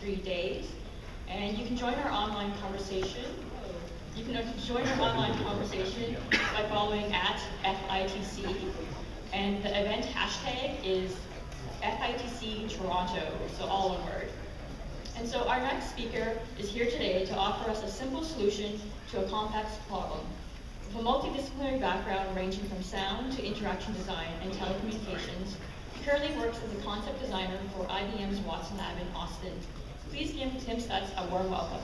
3 days, and you can join our online conversation. You can join our online conversation by following at FITC, and the event hashtag is FITC Toronto, so all one word. And so our next speaker is here today to offer us a simple solution to a complex problem. With a multidisciplinary background ranging from sound to interaction design and telecommunications, he currently works as a concept designer for IBM's Watson Lab in Austin. Please give Tim Stutts a warm welcome.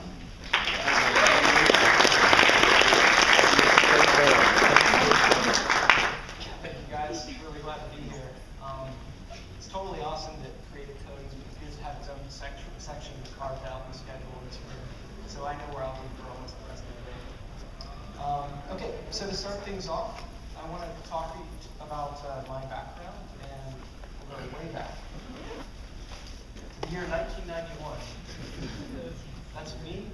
Thank you guys, really glad to be here. It's totally awesome that creative coding appears to have its own section carved out and scheduled in this room. So I know where I'll be for almost the rest of the day. Okay, so to start things off, I want to talk to you about my background, and we'll go way back. The year 1991. That's me,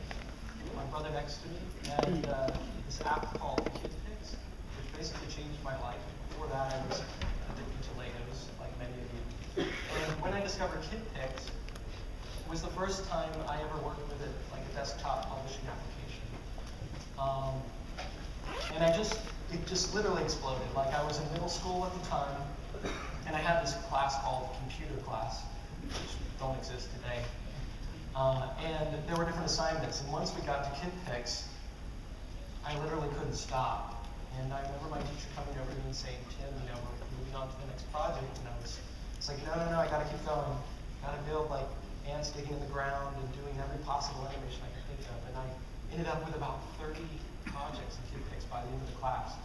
my brother next to me, and this app called KidPix, which basically changed my life. Before that, I was addicted to Legos, like many of you. And when I discovered KidPix, it was the first time I ever worked with it, like a desktop publishing application. And it just literally exploded. Like, I was in middle school at the time, and I had this class called computer class, which don't exist today. And there were different assignments, and once we got to KidPix, I literally couldn't stop. And I remember my teacher coming over to me and saying, Tim, we're moving on to the next project. And it's like, no, I gotta keep going. Gotta build like ants digging in the ground and doing every possible animation I could think of. And I ended up with about 30 projects in KidPix by the end of the class.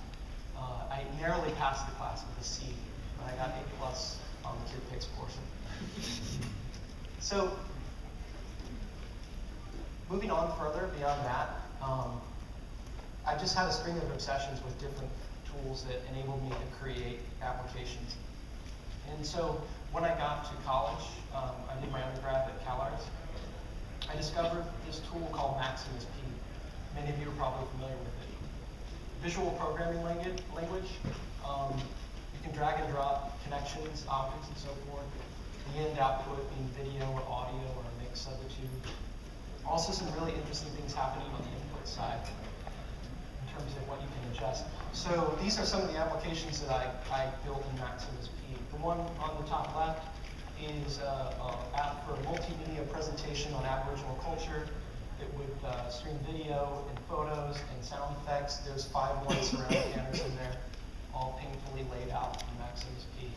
I narrowly passed the class with a C, but I got A+ on the KidPix portion. So, moving on further beyond that, I just had a string of obsessions with different tools that enabled me to create applications. And so when I got to college, I did my undergrad at CalArts. I discovered this tool called Maximus P. Many of you are probably familiar with it. Visual programming language. You can drag and drop connections, objects, and so forth. The end output being video or audio or a mix of the two. Also some really interesting things happening on the input side in terms of what you can adjust. So these are some of the applications that I built in Maximus P. The one on the top left is an app for a multimedia presentation on Aboriginal culture. It would stream video and photos and sound effects. There's 5 white surround scanners in there, all painfully laid out in Maximus P.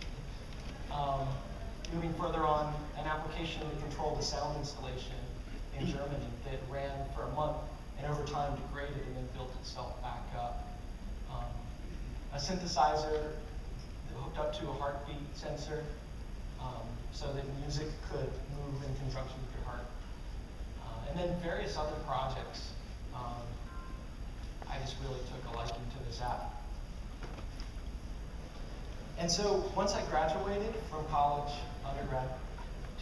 Moving further on, an application to control the sound installation in Germany that ran for a month and over time degraded and then built itself back up. A synthesizer that hooked up to a heartbeat sensor so that music could move in conjunction with your heart. And then various other projects. I just really took a liking to this app. And so once I graduated from college, undergrad,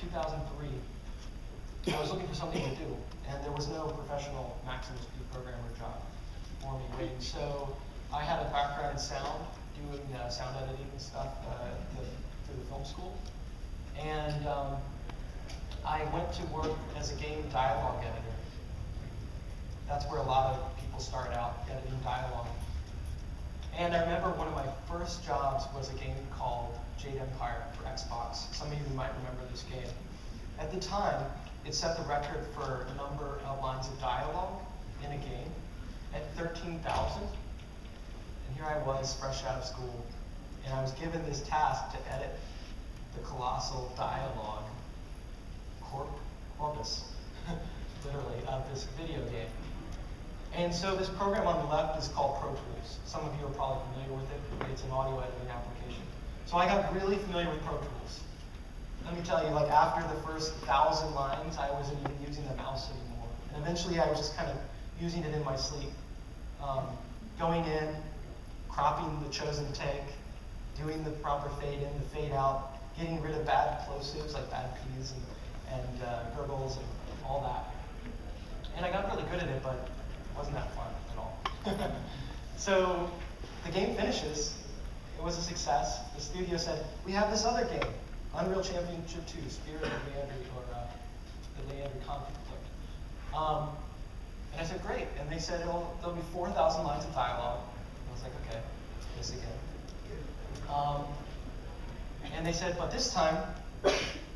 2003, I was looking for something to do, and there was no professional Maximus P programmer job for me waiting. So I had a background in sound, doing sound editing and stuff through the film school. And I went to work as a game dialogue editor. That's where a lot of people start out, editing dialogue. And I remember one of my first jobs was a game called Jade Empire for Xbox. Some of you might remember this game. At the time, it set the record for number of lines of dialogue in a game at 13,000. And here I was, fresh out of school, and I was given this task to edit the colossal dialogue corpus, literally, of this video game. And so this program on the left is called Pro Tools. Some of you are probably familiar with it. It's an audio editing application. So I got really familiar with Pro Tools. Let me tell you, like after the first 1,000 lines, I wasn't even using the mouse anymore. And eventually I was just kind of using it in my sleep. Going in, cropping the chosen take, doing the proper fade in, the fade out, getting rid of bad plosives like bad P's and gurgles and all that. And I got really good at it, but it wasn't that fun at all. So the game finishes. It was a success. The studio said, we have this other game, Unreal Championship 2, Spirit of Reentry, or delay every conflict click. And I said, great. And they said, there'll be 4,000 lines of dialogue. I was like, okay, this again. And they said, but this time,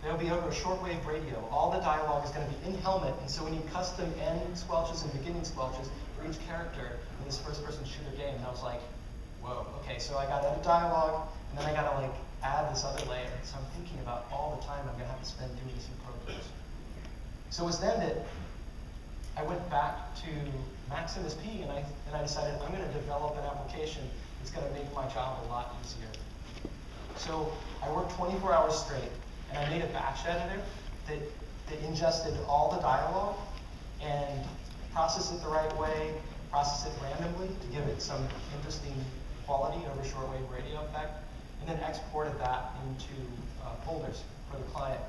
they'll be over a shortwave radio. All the dialogue is going to be in helmet, and so we need custom end squelches and beginning squelches for each character in this first-person shooter game. And I was like, whoa, okay, so I got to edit dialogue, and then I got to like add this other layer. So I'm thinking about all the time I'm going to have to spend doing this in Pro Tools. So it was then that I went back to Max MSP, and I decided I'm going to develop an application that's going to make my job a lot easier. So I worked 24 hours straight, and I made a batch editor that ingested all the dialogue and processed it the right way, processed it randomly to give it some interesting quality over shortwave radio effect, and then exported that into folders for the client.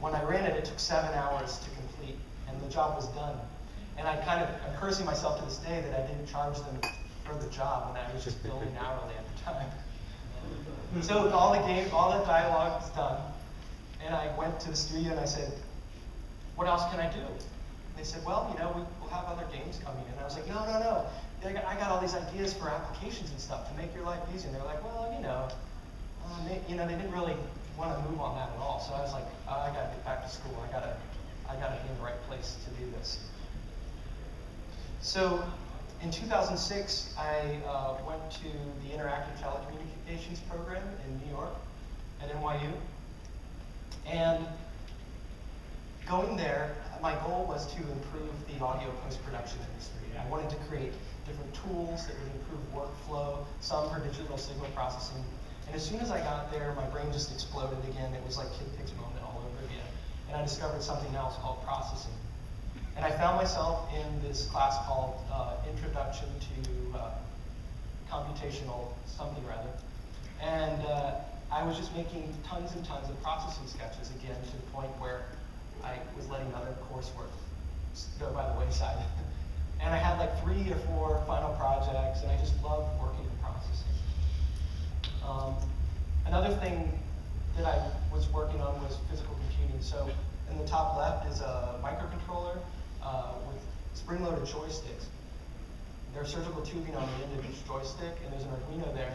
When I ran it, it took 7 hours to complete, and the job was done. And I'm cursing myself to this day that I didn't charge them for the job, and I was just billing hourly at the time. So all the dialogue is done, and I went to the studio and I said, what else can I do? They said, well, we'll have other games coming in. And I was like, no. I got all these ideas for applications and stuff to make your life easier. And they were like, well, they didn't really want to move on that at all. So I was like, I got to get back to school. I got to be in the right place to do this. So in 2006, I went to the Interactive Telecommunications program in New York at NYU. And going there, my goal was to improve the audio post-production industry. I wanted to create different tools that would improve workflow, some for digital signal processing. And as soon as I got there, my brain just exploded again. It was like Kid Pig's moment all over again. And I discovered something else called processing. And I found myself in this class called Introduction to Computational something or other. And I was just making tons and tons of processing sketches again to the point where I was letting other coursework go by the wayside. And I had like 3 or 4 final projects, and I just loved working in processing. Another thing that I was working on was physical computing. So in the top left is a microcontroller with spring-loaded joysticks. There's surgical tubing on the end of each joystick, and there's an Arduino there.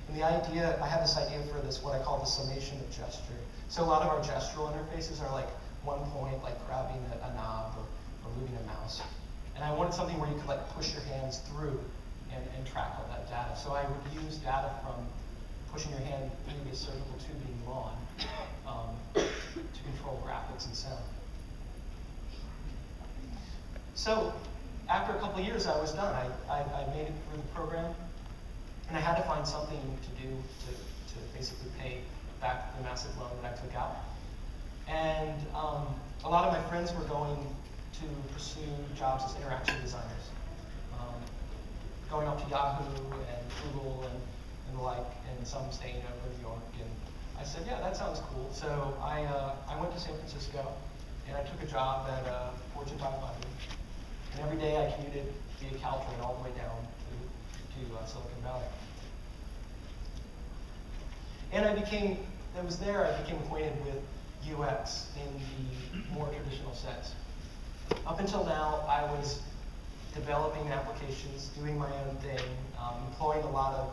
And I had this idea for this, what I call the summation of gesture. So a lot of our gestural interfaces are like one point, like grabbing a knob or moving a mouse. And I wanted something where you could like push your hands through and track all that data. So I would use data from pushing your hand through the surgical tubing lawn to control graphics and sound. So after a couple of years, I was done. I made it through the program, and I had to find something to do to basically pay back the massive loan that I took out. And a lot of my friends were going to pursue jobs as interaction designers, going up to Yahoo and Google and the like, and some staying over in New York. And I said, yeah, that sounds cool. So I went to San Francisco, and I took a job at Fortune 500. And every day I commuted via Caltrain all the way down to Silicon Valley. And I became acquainted with UX in the more traditional sense. Up until now, I was developing applications, doing my own thing, employing a lot of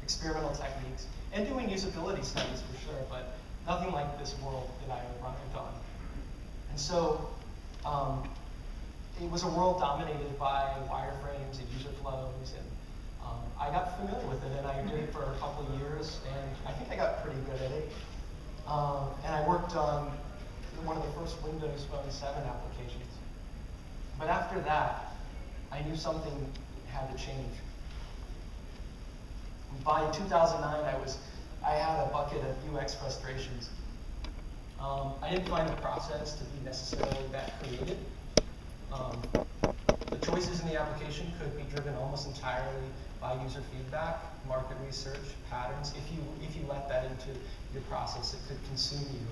experimental techniques, and doing usability studies for sure, but nothing like this world that I arrived on. And so it was a world dominated by wireframes and user flows, and I got familiar with it, and I did it for a couple of years, and I think I got pretty good at it. And I worked on one of the first Windows Phone 7 applications. But after that, I knew something had to change. By 2009, I had a bucket of UX frustrations. I didn't find the process to be necessarily that creative. The choices in the application could be driven almost entirely by user feedback, market research, patterns. If you let that into your process, it could consume you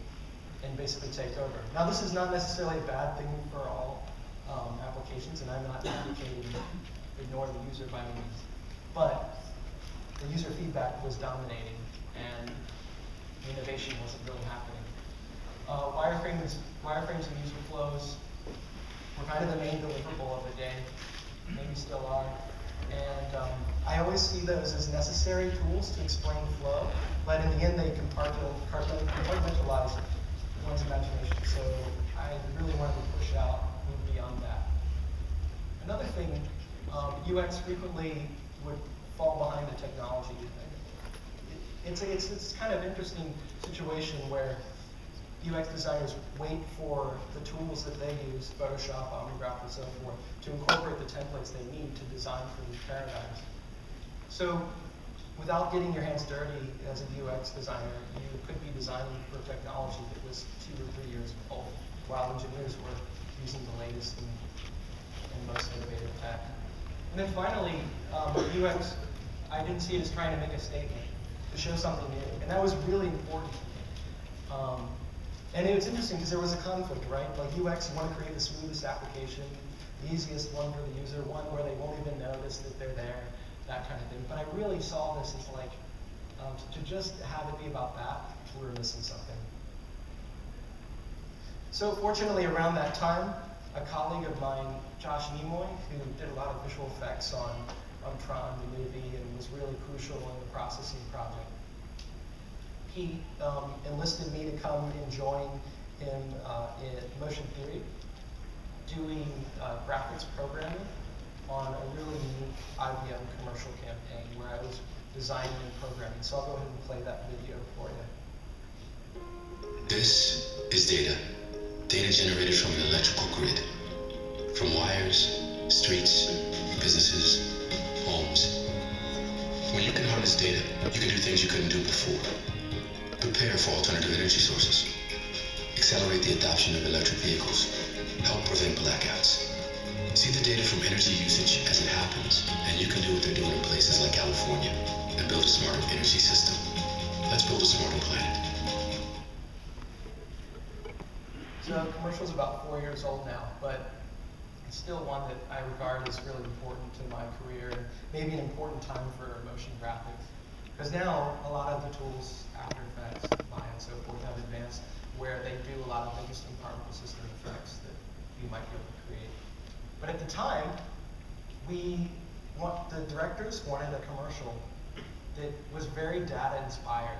and basically take over. Now, this is not necessarily a bad thing for all applications, and I'm not advocating ignore the user by any means. But the user feedback was dominating, and the innovation wasn't really happening. Wireframes and user flows were kind of the main deliverable of the day, maybe still are. And I always see those as necessary tools to explain flow, but in the end they compartmentalize one's imagination. So I really wanted to push out, move beyond that. Another thing, UX frequently would fall behind the technology. It's kind of interesting situation where UX designers wait for the tools that they use, Photoshop, Omnigraph, and so forth, to incorporate the templates they need to design for these paradigms. So without getting your hands dirty as a UX designer, you could be designing for technology that was 2 or 3 years old, while engineers were using the latest and most innovative tech. And then finally, UX, I didn't see it as trying to make a statement, to show something new, and that was really important. And it was interesting because there was a conflict, right? Like UX, you want to create the smoothest application, the easiest one for the user, one where they won't even notice that they're there, that kind of thing. But I really saw this as like, to just have it be about that, we're missing something. So fortunately, around that time, a colleague of mine, Josh Nimoy, who did a lot of visual effects on Tron, the movie, and was really crucial in the processing project, he enlisted me to come and join him in motion theory, doing graphics programming on a really unique IBM commercial campaign where I was designing and programming. So I'll go ahead and play that video for you. This is data. Data generated from an electrical grid. From wires, streets, businesses, homes. When you can harness data, you can do things you couldn't do before. Prepare for alternative energy sources. Accelerate the adoption of electric vehicles. Help prevent blackouts. See the data from energy usage as it happens, and you can do what they're doing in places like California and build a smarter energy system. Let's build a smarter planet. So the commercial's about 4 years old now, but it's still one that I regard as really important to my career, and maybe an important time for motion graphics. Because now a lot of the tools, After Effects, Maya, and so forth, have advanced where they do a lot of interesting particle system effects that you might be able to create. But at the time, the directors wanted a commercial that was very data inspired.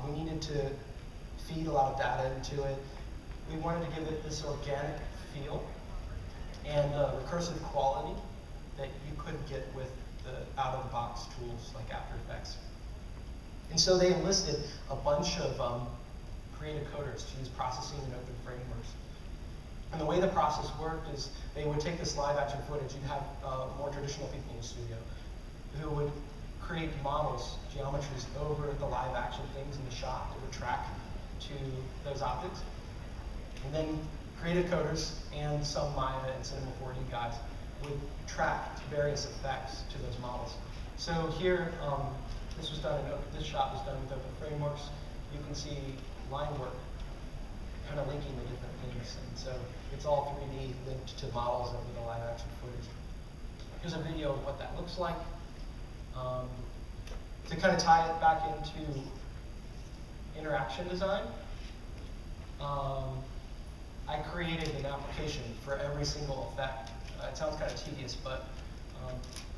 We needed to feed a lot of data into it. We wanted to give it this organic feel and recursive quality that you couldn't get with the out-of-the-box tools like After Effects. And so they enlisted a bunch of creative coders to use processing and open frameworks. And the way the process worked is they would take this live action footage. You'd have more traditional people in the studio who would create models, geometries over the live action things in the shot that would track to those objects. And then creative coders and some Maya and Cinema 4D guys would track various effects to those models. So here, this shot was done with open frameworks. You can see line work kind of linking the different things. And so it's all 3D linked to models over the live action footage. Here's a video of what that looks like. To kind of tie it back into interaction design, I created an application for every single effect. It sounds kind of tedious, but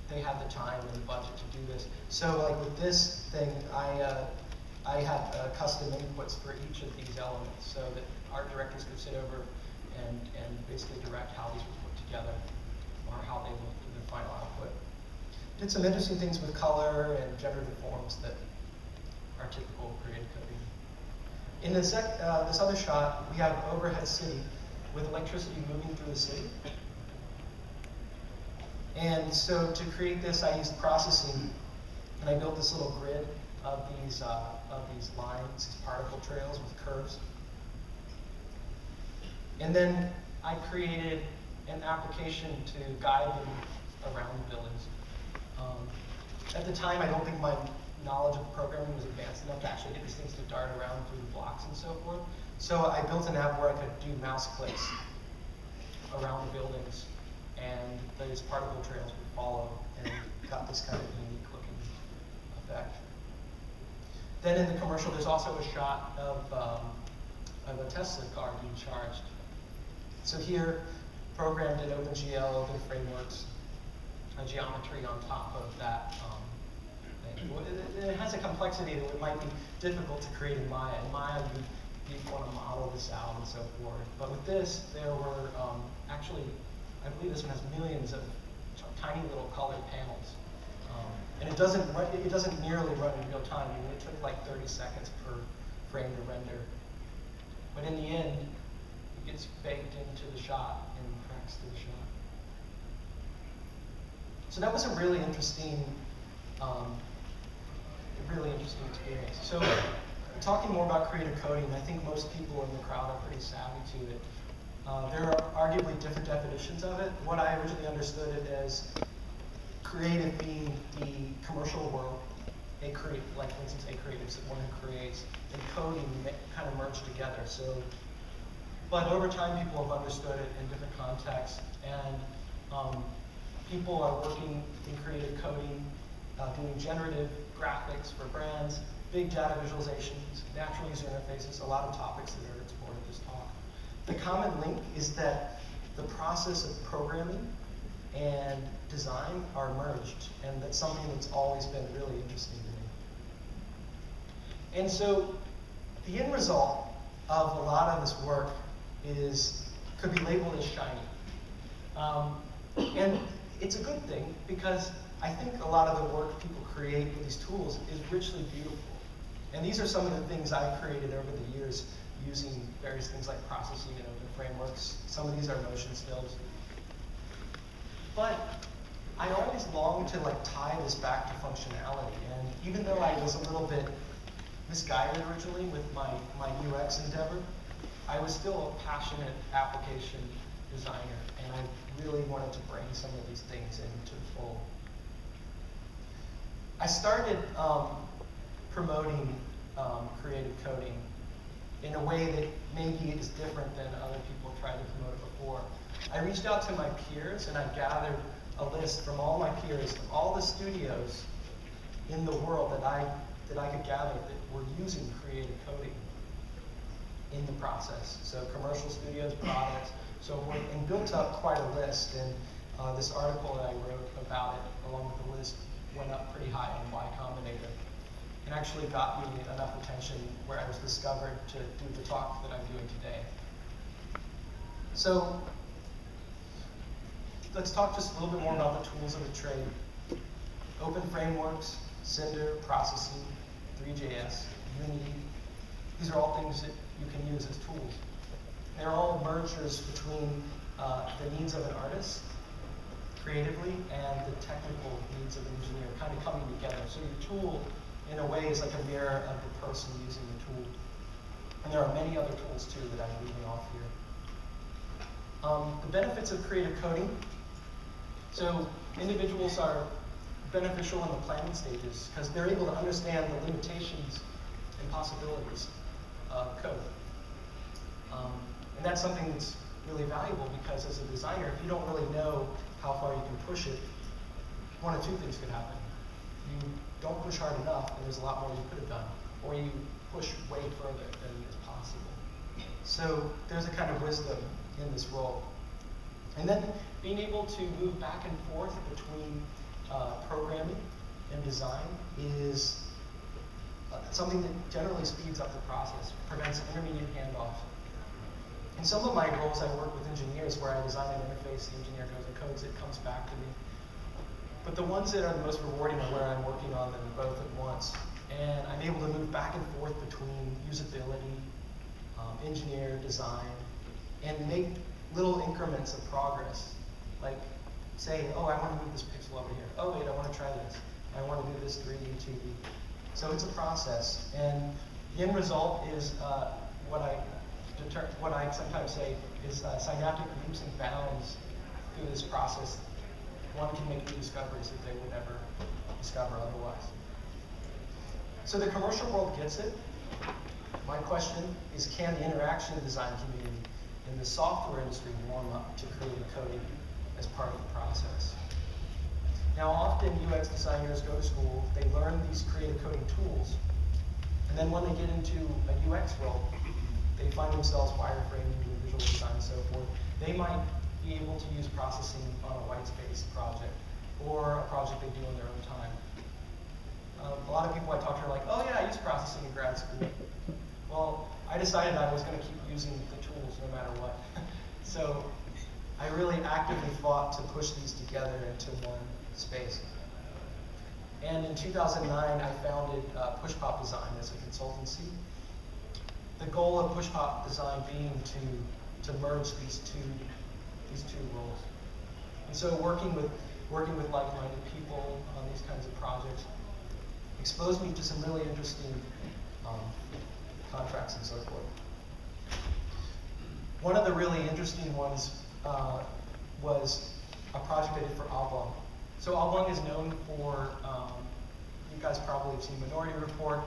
they had the time and the budget to do this. So like with this thing, I had custom inputs for each of these elements so that art directors could sit over and basically direct how these were put together or how they looked in the final output. Did some interesting things with color and generative forms that are typical of creative coding. In this other shot, we have overhead city with electricity moving through the city. And so to create this, I used processing, and I built this little grid of these lines, these particle trails with curves. And then I created an application to guide them around the buildings. At the time, I don't think my knowledge of programming was advanced enough to actually get these things to dart around through the blocks and so forth. So I built an app where I could do mouse clicks around the buildings, and those particle trails would follow, and got this kind of unique looking effect. Then in the commercial, there's also a shot of of a Tesla car being charged. So here, programmed in OpenGL, Open Frameworks, a geometry on top of that thing. It has a complexity that it might be difficult to create in Maya. In Maya, you'd want to model this out and so forth. But with this, there were actually, I believe this one has millions of tiny little colored panels. And it doesn't nearly run in real time. I mean, it took like 30 seconds per frame to render. But in the end, it gets baked into the shot and cracks to the shot. So that was a really interesting experience. So talking more about creative coding, I think most people in the crowd are pretty savvy to it. There are arguably different definitions of it. What I originally understood it as creative being the commercial world, like for instance, a creative is one who creates, and coding kind of merge together. So, but over time, people have understood it in different contexts, and people are working in creative coding, doing generative graphics for brands, big data visualizations, natural user interfaces, a lot of topics that are explored in this talk. The common link is that the process of programming and design are merged, and that's something that's always been really interesting to me. And so the end result of a lot of this work could be labeled as shiny. And it's a good thing, because I think a lot of the work people create with these tools is richly beautiful. And these are some of the things I've created over the years using various things like processing and open frameworks. Some of these are motion stills. But I always longed to tie this back to functionality. And even though I was a little bit misguided originally with my UX endeavor, I was still a passionate application designer, and I really wanted to bring some of these things into the fold. I started promoting creative coding in a way that maybe is different than other people tried to promote it before. I reached out to my peers, and I gathered a list from all my peers of all the studios in the world that I could gather that were using creative coding in the process. So commercial studios, products, so forth, and built up quite a list. And this article that I wrote about it, along with the list, went up pretty high on Y Combinator, and actually got me enough attention where I was discovered to do the talk that I'm doing today. So let's talk just a little bit more about the tools of the trade. Open frameworks, Cinder, processing, 3JS, Unity. These are all things that you can use as tools. They're all mergers between the needs of an artist creatively and the technical needs of an engineer kind of coming together. So your tool, in a way, is like a mirror of the person using the tool. And there are many other tools, too, that I'm leaving off here. The benefits of creative coding. So individuals are beneficial in the planning stages because they're able to understand the limitations and possibilities of code. And that's something that's really valuable because as a designer, if you don't really know how far you can push it, one of two things could happen. You don't push hard enough, and there's a lot more you could have done, or you push way further than is possible. So there's a kind of wisdom in this role. And then being able to move back and forth between programming and design is something that generally speeds up the process, prevents intermediate handoffs. In some of my roles, I work with engineers where I design an interface, the engineer goes and codes it, comes back to me. But the ones that are the most rewarding are where I'm working on them both at once. And I'm able to move back and forth between usability, engineer, design, and make little increments of progress. Like say, oh, I want to move this pixel over here. Oh, wait, I want to try this. I want to do this 3D, 2D. So it's a process. And the end result is what I sometimes say is synaptic leaps and bounds through this process. One can make new discoveries that they would never discover otherwise. So the commercial world gets it. My question is, can the interaction design community in the software industry warm up to creative coding as part of the process? Now, often UX designers go to school, they learn these creative coding tools, and then when they get into a UX role, they find themselves wireframing, doing visual design and so forth, they might be able to use processing on a white space project or a project they do in their own time. A lot of people I talk to are like, oh yeah, I use processing in grad school. Well, I decided I was going to keep using the tools no matter what. So I really actively fought to push these together into one space. And in 2009, I founded Pushpop Design as a consultancy. The goal of Pushpop Design being to merge these two roles. And so working with like-minded people on these kinds of projects exposed me to some really interesting contracts and so forth. One of the really interesting ones was a project I did for Oblong. So Oblong is known for, you guys probably have seen Minority Report,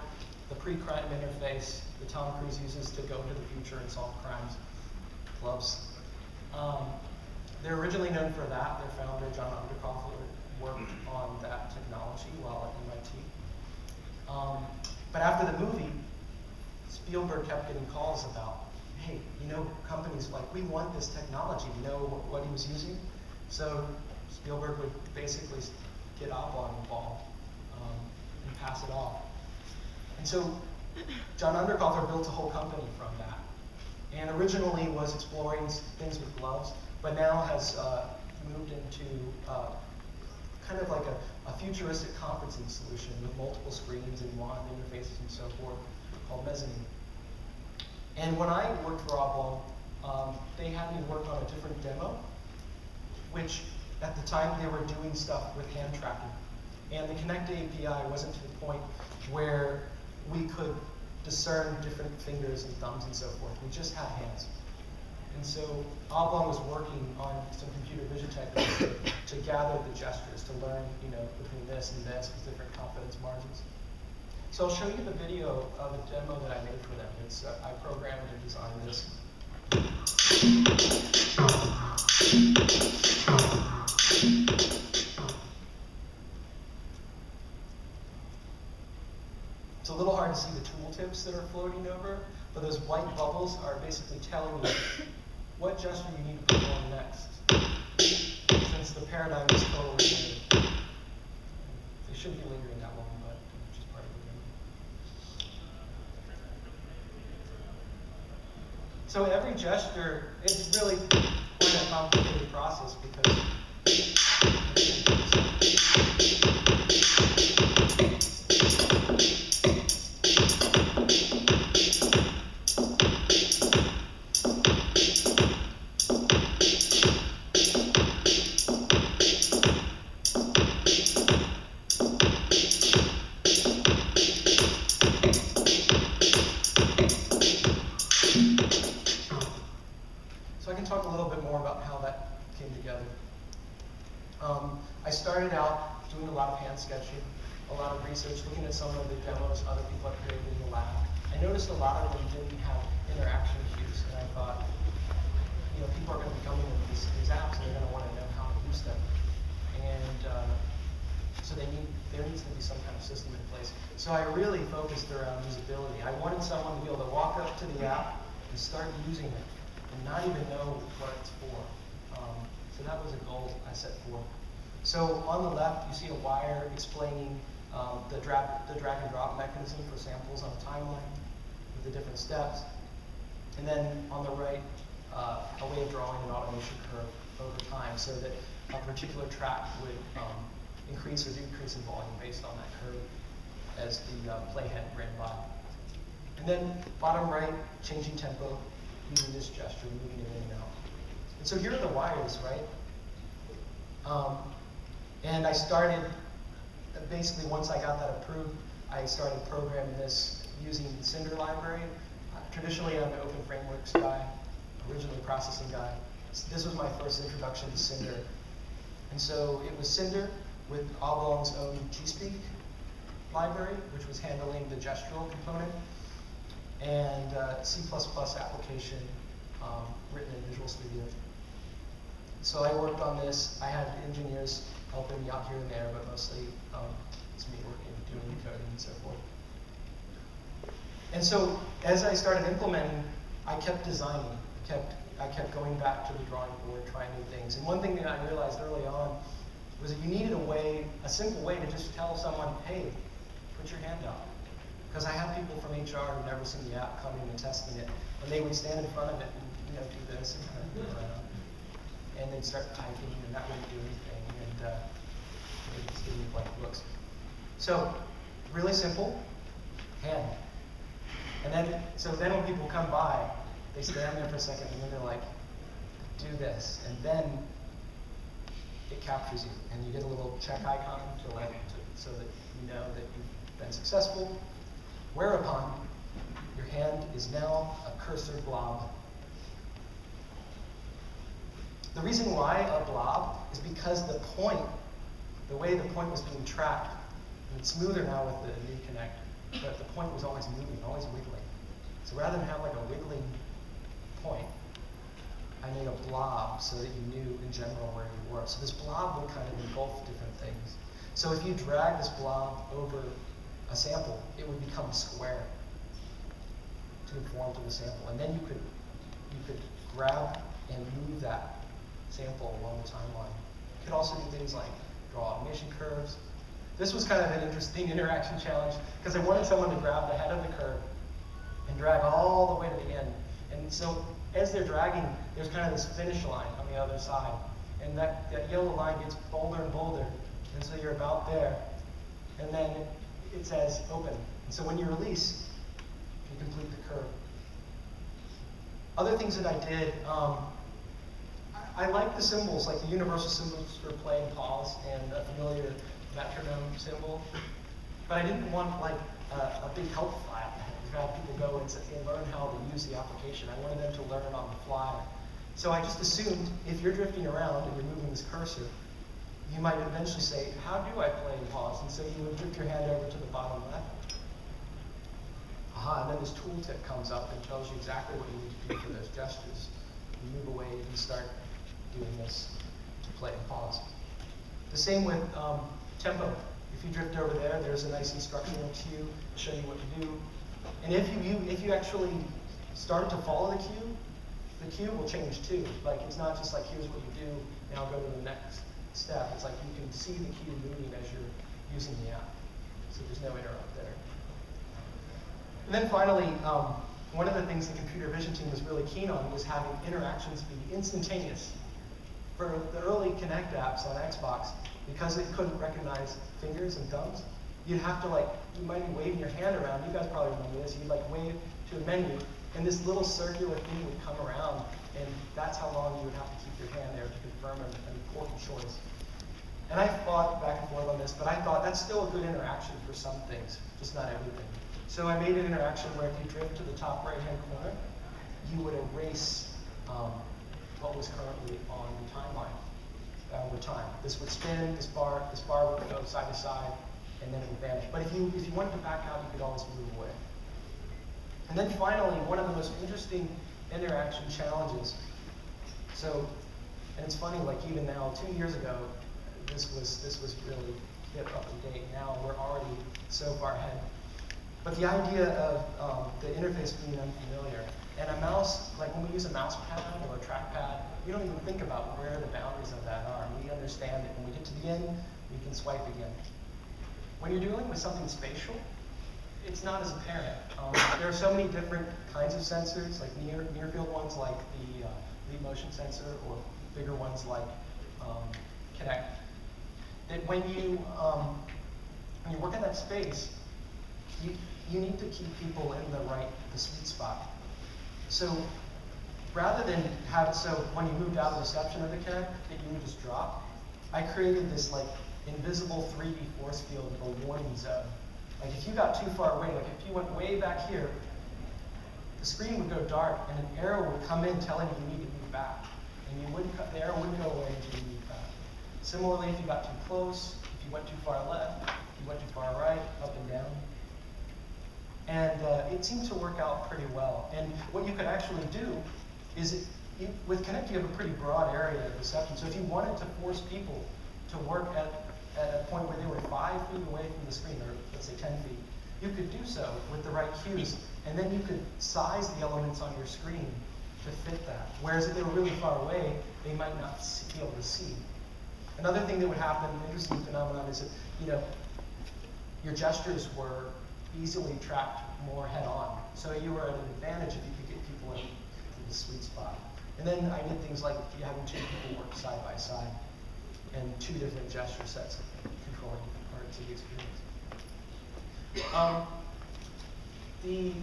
the pre-crime interface that Tom Cruise uses to go into the future and solve crimes. Gloves. They're originally known for that. Their founder, John Underkoffler, worked on that technology while at MIT. But after the movie, Spielberg kept getting calls about, hey, you know, companies like, we want this technology. You know what he was using? So Spielberg would basically get Oblong involved and pass it off. And so John Underkoffler built a whole company from that. And originally was exploring things with gloves, but now has moved into kind of like a futuristic conferencing solution with multiple screens and wand interfaces and so forth called Mezzanine. And when I worked for Oblong, they had me work on a different demo, which at the time they were doing stuff with hand tracking. And the Connect API wasn't to the point where we could discern different fingers and thumbs and so forth. We just had hands. And so Oblong was working on some computer vision techniques to gather the gestures, to learn, you know, between this and this with different confidence margins. So I'll show you the video of a demo that I made for them. It's I programmed and designed this. It's a little hard to see the tooltips that are floating over, but those white bubbles are basically telling you what gesture you need to perform next, since the paradigm is totally new. They shouldn't be lingering that long, but it's just part of the game. So every gesture, it's really quite a complicated process because I started out doing a lot of hand sketching, a lot of research, looking at some of the demos other people had created in the lab. I noticed a lot of them didn't have interaction cues, and I thought, you know, people are going to be coming into these apps and they're going to want to know how to use them. And so there needs to be some kind of system in place. So I really focused around usability. I wanted someone to be able to walk up to the app and start using it and not even know what it's for. So that was a goal I set forth. So on the left, you see a wire explaining the drag and drop mechanism for samples on a timeline with the different steps. And then on the right, a way of drawing an automation curve over time so that a particular track would increase or decrease in volume based on that curve as the playhead ran by. And then bottom right, changing tempo using this gesture, moving it in and out. And so here are the wires, right? And I started, basically once I got that approved, I started programming this using the Cinder library. Traditionally, I'm an open frameworks guy, originally processing guy. This was my first introduction to Cinder. And so it was Cinder with Oblong's own GSpeak library, which was handling the gestural component, and C++ application written in Visual Studio. So I worked on this. I had engineers helping me out here and there, but mostly it's me working, doing the coding and so forth. And so as I started implementing, I kept designing. I kept going back to the drawing board, trying new things. And one thing that I realized early on was that you needed a simple way to just tell someone, hey, put your hand out. Because I had people from HR who'd never seen the app coming and testing it, and they would stand in front of it and do this and kind of move around. And they'd start typing, and that wouldn't do anything, and they'd just give me blank looks. So, really simple, hand. And then, so then when people come by, they stand there for a second, and then they're like, do this, and then it captures you, and you get a little check icon so that you know that you've been successful. Whereupon, your hand is now a cursor blob. The reason why a blob is because the way the point was being tracked, and it's smoother now with the new Connect, but the point was always moving, always wiggling. So rather than have like a wiggling point, I made a blob so that you knew in general where you were. So this blob would kind of engulf different things. So if you drag this blob over a sample, it would become a square to conform to the sample. And then you could grab and move that sample along the timeline. You could also do things like draw automation curves. This was kind of an interesting interaction challenge because I wanted someone to grab the head of the curve and drag all the way to the end. And so as they're dragging, there's kind of this finish line on the other side. And that yellow line gets bolder and bolder. And so you're about there. And then it says open. And so when you release, you complete the curve. Other things that I did, I like the symbols, like the universal symbols for play and pause and a familiar metronome symbol. But I didn't want like a big help file to have people go and learn how to use the application. I wanted them to learn on the fly. So I just assumed if you're drifting around and you're moving this cursor, you might eventually say, how do I play and pause? And so you would drift your hand over to the bottom left. Aha, and then this tooltip comes up and tells you exactly what you need to do for those gestures. You move away and start doing this to play and pause. The same with tempo. If you drift over there, there's a nice instructional cue to show you what to do. And if you actually start to follow the cue will change too. Like it's not just like here's what you do, now go to the next step. It's like you can see the cue moving as you're using the app. So there's no interrupt there. And then finally, one of the things the computer vision team was really keen on was having interactions be instantaneous. For the early Connect apps on Xbox, because it couldn't recognize fingers and thumbs, you'd have to you might be waving your hand around. You guys probably remember this. You'd wave to a menu, and this little circular thing would come around, and that's how long you would have to keep your hand there to confirm an important choice. And I fought back and forth on this, but I thought that's still a good interaction for some things, just not everything. So I made an interaction where if you drift to the top right-hand corner, you would erase what was currently on the timeline over time. This would spin, this bar would go side to side, and then it would vanish. But if you wanted to back out, you could always move away. And then finally, one of the most interesting interaction challenges. So, and it's funny, even now, 2 years ago, this was really hip up to date. Now we're already so far ahead. But the idea of the interface being unfamiliar, and a mouse, when we use a mouse pad or a trackpad, we don't even think about where the boundaries of that are. We understand that when we get to the end, we can swipe again. When you're dealing with something spatial, it's not as apparent. There are so many different kinds of sensors, like near field ones like the lead motion sensor, or bigger ones like Connect, that when you work in that space, you need to keep people in the sweet spot. So rather than have it so when you moved out of the reception of the Connect that you would just drop, I created this invisible 3D force field of a warning zone. If you got too far away, if you went way back here, the screen would go dark and an arrow would come in telling you need to move back. And the arrow wouldn't go away until you move back. Similarly, if you got too close, if you went too far left, if you went too far right, up and down. And it seemed to work out pretty well. And what you could actually do is, with Connect, you have a pretty broad area of reception. So if you wanted to force people to work at a point where they were 5 feet away from the screen, or let's say 10 feet, you could do so with the right cues. And then you could size the elements on your screen to fit that. Whereas if they were really far away, they might not be able to see. Another thing that would happen, an interesting phenomenon, is that your gestures were easily tracked more head-on. So you were at an advantage if you could get people into the sweet spot. And then I did things like having two people work side by side and two different gesture sets controlling different parts of the experience. The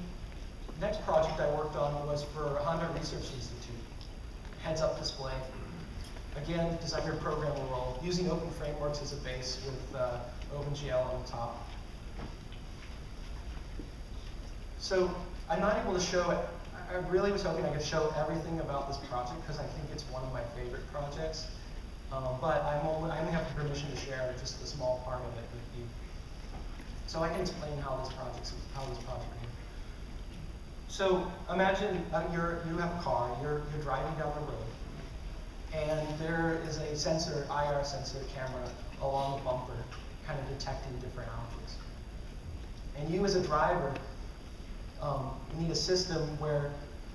next project I worked on was for Honda Research Institute. Heads-up display. Again, designer programmer role, using open frameworks as a base with OpenGL on the top. So I'm not able to show it. I really was hoping I could show everything about this project because I think it's one of my favorite projects. But I only have the permission to share just a small part of it with you. So I can explain how this project works. So imagine you have a car, you're driving down the road, and there is a sensor, IR sensor camera along the bumper, kind of detecting different objects. And you as a driver, need a system where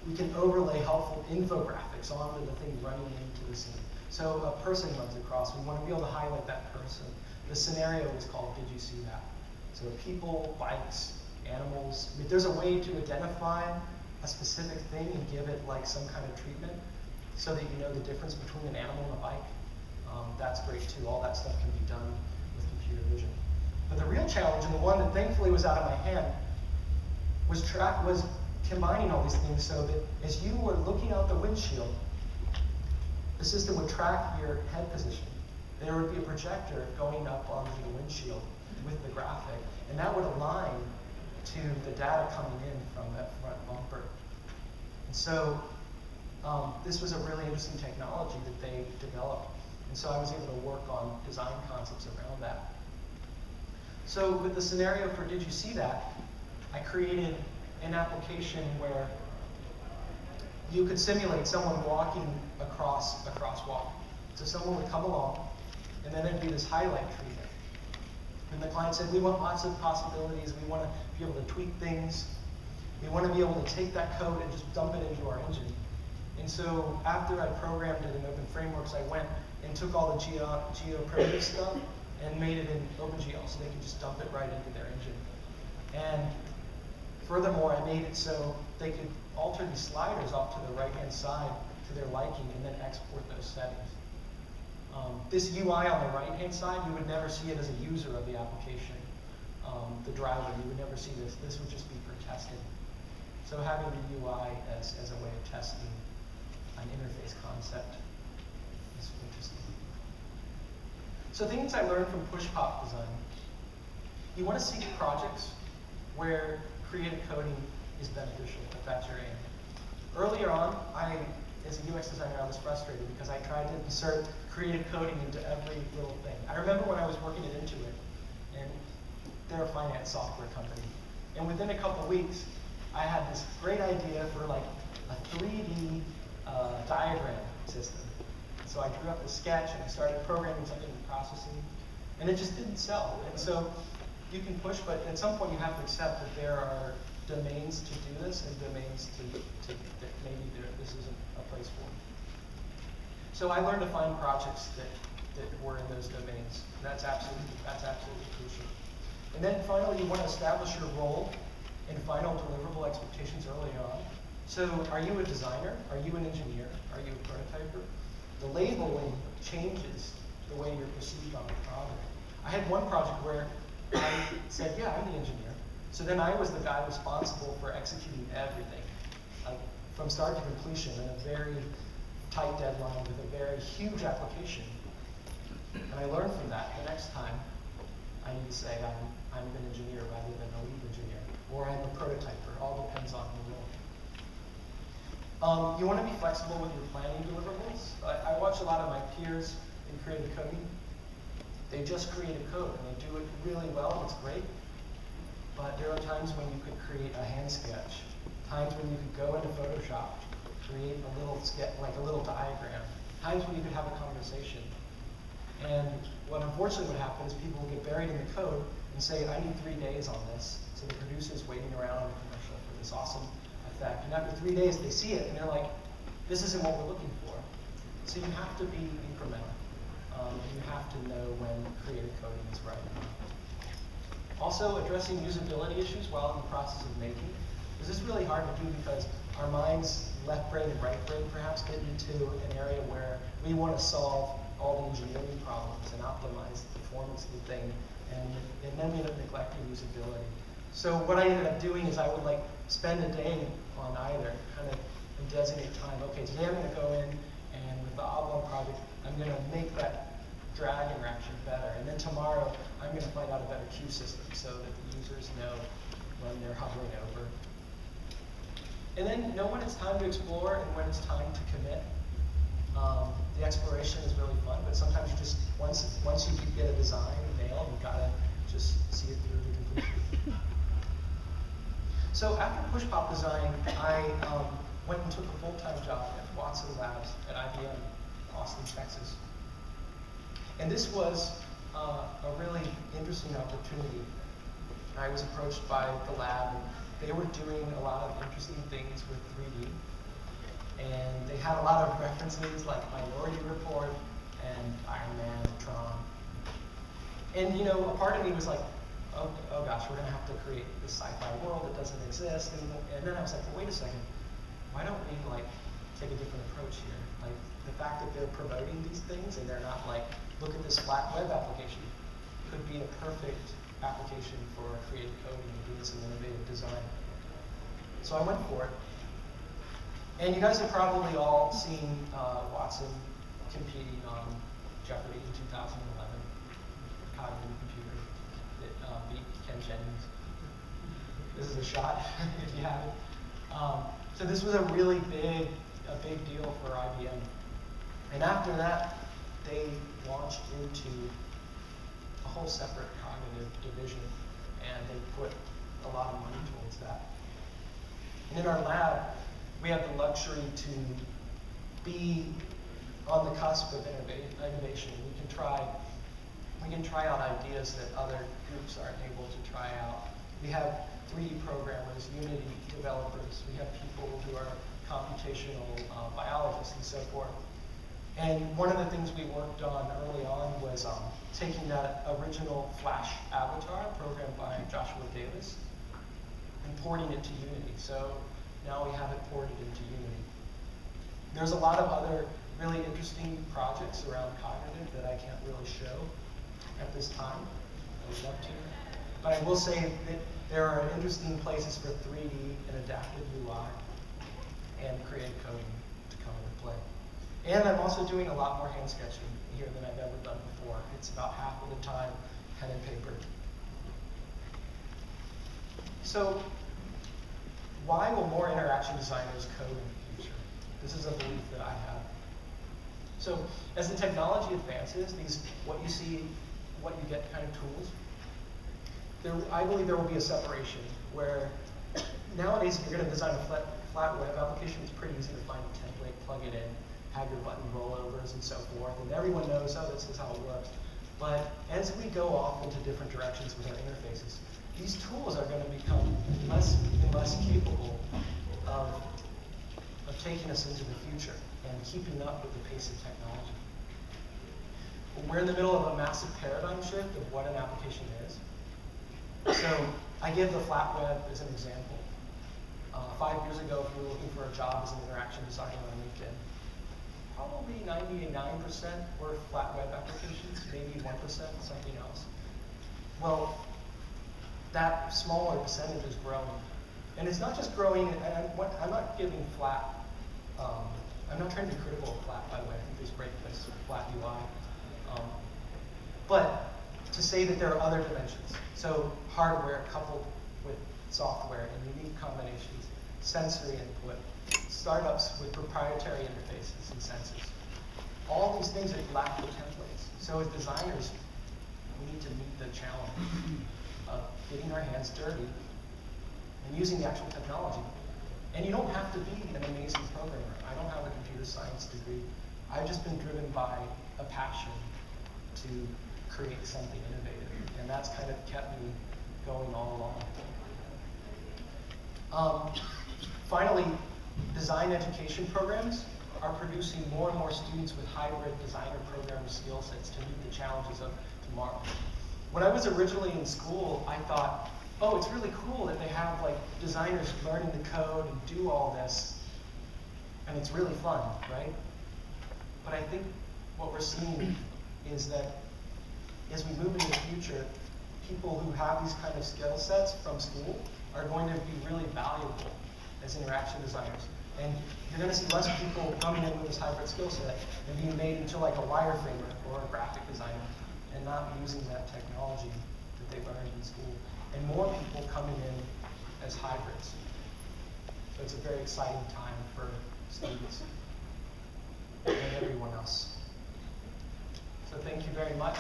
we can overlay helpful infographics onto the thing running into the scene. So a person runs across, we want to be able to highlight that person. The scenario is called, did you see that? So people, bikes, animals. I mean, there's a way to identify a specific thing and give it like some kind of treatment so that you know the difference between an animal and a bike. That's great too. All that stuff can be done with computer vision. But the real challenge, and the one that thankfully was out of my hand, was combining all these things so that as you were looking out the windshield, the system would track your head position. There would be a projector going up onto the windshield with the graphic, and that would align to the data coming in from that front bumper. And so this was a really interesting technology that they developed. And so I was able to work on design concepts around that. So with the scenario for Did You See That, I created an application where you could simulate someone walking across a crosswalk. So someone would come along, and then there'd be this highlight treatment. And the client said, we want lots of possibilities. We want to be able to tweak things. We want to be able to take that code and just dump it into our engine. And so after I programmed it in Open Frameworks, I went and took all the geo-primitive stuff and made it in OpenGL so they could just dump it right into their engine. And furthermore, I made it so they could alter these sliders off to the right-hand side to their liking and then export those settings. This UI on the right-hand side, you would never see it as a user of the application. The driver, you would never see this. This would just be for testing. So having the UI as a way of testing an interface concept is interesting. So things I learned from push-pop design. You want to seek projects where creative coding is beneficial, if that's your aim. Earlier on, as a UX designer, I was frustrated because I tried to insert creative coding into every little thing. I remember when I was working at Intuit, and they're a finance software company. And within a couple weeks, I had this great idea for like a 3D diagram system. So I drew up a sketch and I started programming something in processing, and it just didn't sell. And so you can push, but at some point you have to accept that there are domains to do this and domains that maybe this isn't a place for. So I learned to find projects that were in those domains. That's absolutely crucial. And then finally, you want to establish your role and final deliverable expectations early on. So are you a designer? Are you an engineer? Are you a prototyper? The labeling changes the way you're perceived on the project. I had one project where I said, yeah, I'm the engineer. So then I was the guy responsible for executing everything, like from start to completion in a very tight deadline with a very huge application. And I learned from that. The next time, I need to say I'm an engineer rather than a lead engineer, or I'm a prototyper. All depends on the role. You want to be flexible with your planning deliverables. I watch a lot of my peers in creative coding. They just create a code and they do it really well. It's great. But there are times when you could create a hand sketch, times when you could go into Photoshop, create a little sketch, like a little diagram, times when you could have a conversation. And what unfortunately would happen is people would get buried in the code and say, I need 3 days on this. So the producer's waiting around in the commercial for this awesome effect. And after 3 days, they see it, and they're like, this isn't what we're looking for. So you have to be incremental. You have to know when creative coding is right. Also, addressing usability issues while in the process of making. This is really hard to do because our minds, left brain and right brain, perhaps get into an area where we want to solve all the engineering problems and optimize the performance of the thing, and then we end up neglecting usability. So what I ended up doing is I would like spend a day on either, kind of designate time. Okay, today I'm going to go in and with the Oblong project, I'm going to make that drag interaction better. And then tomorrow, I'm going to find out a better queue system so that the users know when they're hovering over. And then know when it's time to explore and when it's time to commit. The exploration is really fun, but sometimes you just, once you get a design nailed, you've got to just see it through to completion. So after Push Pop Design, I went and took a full-time job at Watson Labs at IBM, Austin, Texas. And this was a really interesting opportunity. I was approached by the lab, and they were doing a lot of interesting things with 3D. And they had a lot of references like Minority Report and Iron Man, Tron. And you know, a part of me was like, oh gosh, we're gonna have to create this sci-fi world that doesn't exist. And then I was like, well, wait a second, why don't we like take a different approach here? Like the fact that they're promoting these things and they're not like, look at this flat web application, could be a perfect application for creative coding and doing some innovative design. So I went for it. And you guys have probably all seen Watson competing on Jeopardy in 2011, cognitive computer that beat Ken Jennings. This is a shot if you have it. So this was a really big deal for IBM. And after that, they launched into a whole separate cognitive division, and they put a lot of money towards that. And in our lab, we have the luxury to be on the cusp of innovation. We can try out ideas that other groups aren't able to try out. We have 3D programmers, Unity developers. We have people who are computational biologists and so forth. And one of the things we worked on early on was taking that original Flash avatar programmed by Joshua Davis and porting it to Unity. So now we have it ported into Unity. There's a lot of other really interesting projects around cognitive that I can't really show at this time. I would love to. But I will say that there are interesting places for 3D and adaptive UI and creative coding to come into play. And I'm also doing a lot more hand sketching here than I've ever done before. It's about half of the time pen and paper. So why will more interaction designers code in the future? This is a belief that I have. So as the technology advances, these what you see, what you get kind of tools, I believe there will be a separation where nowadays if you're going to design a flat web application, it's pretty easy to find a template, plug it in, have your button rollovers and so forth, and everyone knows, oh, this is how it works. But as we go off into different directions with our interfaces, these tools are going to become less and less capable of taking us into the future and keeping up with the pace of technology. We're in the middle of a massive paradigm shift of what an application is. So I give the flat web as an example. 5 years ago, if you were looking for a job as an interaction designer on LinkedIn, probably 99% were flat web applications, maybe 1% something else. Well, that smaller percentage is growing. And it's not just growing, and I'm not giving flat, I'm not trying to be critical of flat, by the way. I think there's great places for flat UI. But to say that there are other dimensions. So hardware coupled with software and unique combinations, sensory input, startups with proprietary interfaces and sensors. All these things that lack the templates. So as designers, we need to meet the challenge of getting our hands dirty and using the actual technology. And you don't have to be an amazing programmer. I don't have a computer science degree. I've just been driven by a passion to create something innovative. And that's kind of kept me going all along. Finally, design education programs are producing more and more students with hybrid designer programmer skill sets to meet the challenges of tomorrow. When I was originally in school, I thought, oh, it's really cool that they have like designers learning the code and do all this, and it's really fun, right? But I think what we're seeing is that as we move into the future, people who have these kind of skill sets from school are going to be really valuable as interaction designers. And you're going to see less people coming in with this hybrid skill set and being made into like a wireframer or a graphic designer and not using that technology that they learned in school. And more people coming in as hybrids. So it's a very exciting time for students and everyone else. So thank you very much.